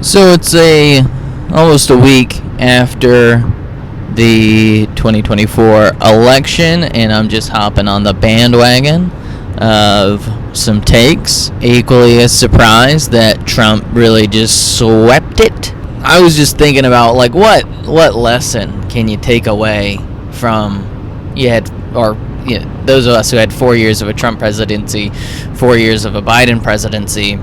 So it's almost a week after the 2024 election, and I'm just hopping on the bandwagon of some takes. Equally as surprised that Trump really just swept it. I was just thinking about what lesson can you take away from those of us who had 4 years of a Trump presidency, 4 years of a Biden presidency.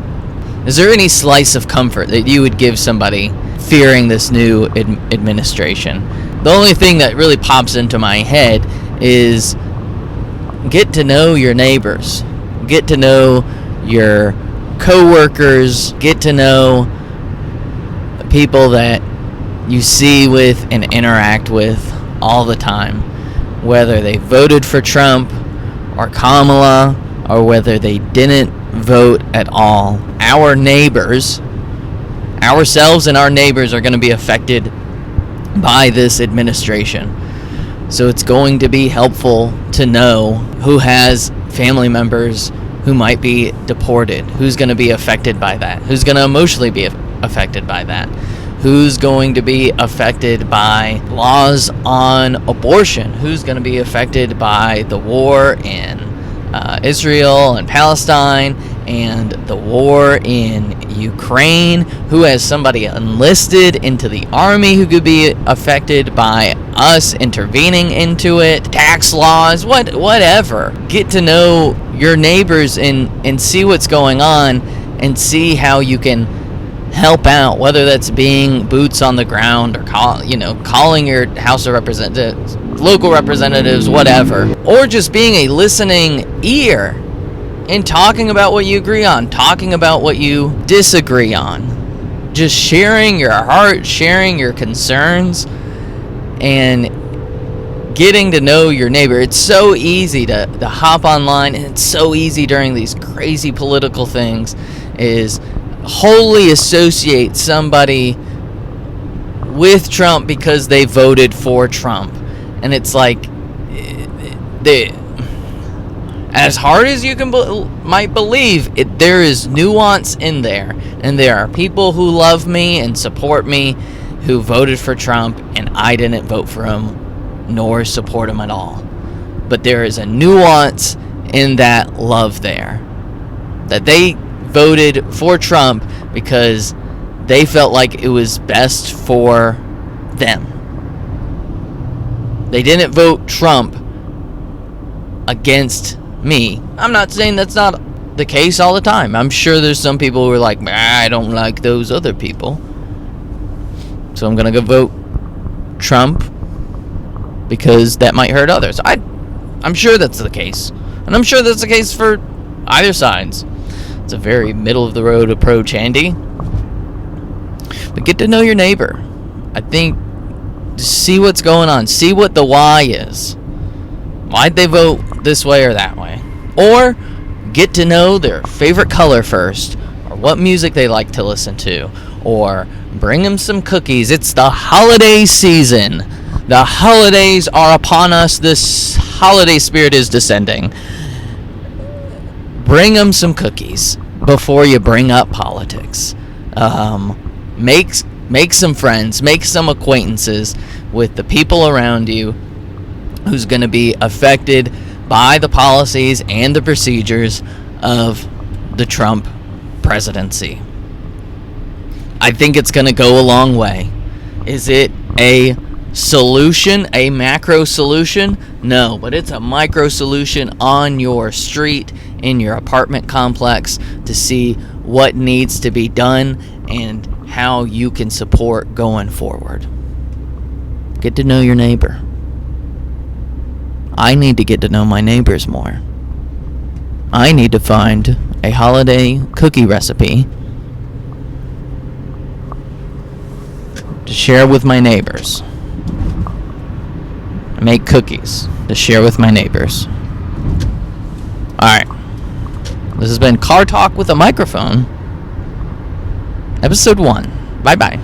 Is there any slice of comfort that you would give somebody fearing this new administration? The only thing that really pops into my head is get to know your neighbors, get to know your co-workers, get to know people that you see with and interact with all the time, whether they voted for Trump or Kamala or whether they didn't vote at all. Our neighbors, ourselves and our neighbors, are going to be affected by this administration. So it's going to be helpful to know who has family members who might be deported, who's going to be affected by that, who's going to emotionally be affected by that, who's going to be affected by laws on abortion, who's going to be affected by the war in Israel and Palestine and the war in Ukraine, who has somebody enlisted into the army who could be affected by us intervening into it, tax laws, whatever. Get to know your neighbors and see what's going on and see how you can help out, whether that's being boots on the ground or calling your House of Representatives, local representatives, whatever, or just being a listening ear and talking about what you agree on, talking about what you disagree on, just sharing your heart, sharing your concerns, and getting to know your neighbor. It's so easy to hop online, and it's so easy during these crazy political things is wholly associate somebody with Trump because they voted for Trump. And it's like, as hard as you might believe, there is nuance in there. And there are people who love me and support me who voted for Trump, and I didn't vote for him nor support him at all. But there is a nuance in that love there, that they voted for Trump because they felt like it was best for them. They didn't vote Trump against me. I'm not saying that's not the case all the time. I'm sure there's some people who are like, I don't like those other people, so I'm going to go vote Trump because that might hurt others. I'm sure that's the case. And I'm sure that's the case for either sides. It's a very middle-of-the-road approach, Andy. But get to know your neighbor. I think see what's going on. See what the why is. Why'd they vote this way or that way? Or get to know their favorite color first, or what music they like to listen to, or bring them some cookies. It's the holiday season. The holidays are upon us. This holiday spirit is descending. Bring them some cookies before you bring up politics. Make some friends, make some acquaintances with the people around you who's going to be affected by the policies and the procedures of the Trump presidency. I think it's going to go a long way. Is it a solution, a macro solution? No, but it's a micro solution on your street, in your apartment complex, to see what needs to be done and how you can support going forward. Get to know your neighbor. I need to get to know my neighbors more. I need to find a holiday cookie recipe to share with my neighbors. Make cookies to share with my neighbors. Alright. This has been Car Talk with a Microphone, Episode 1. Bye-bye.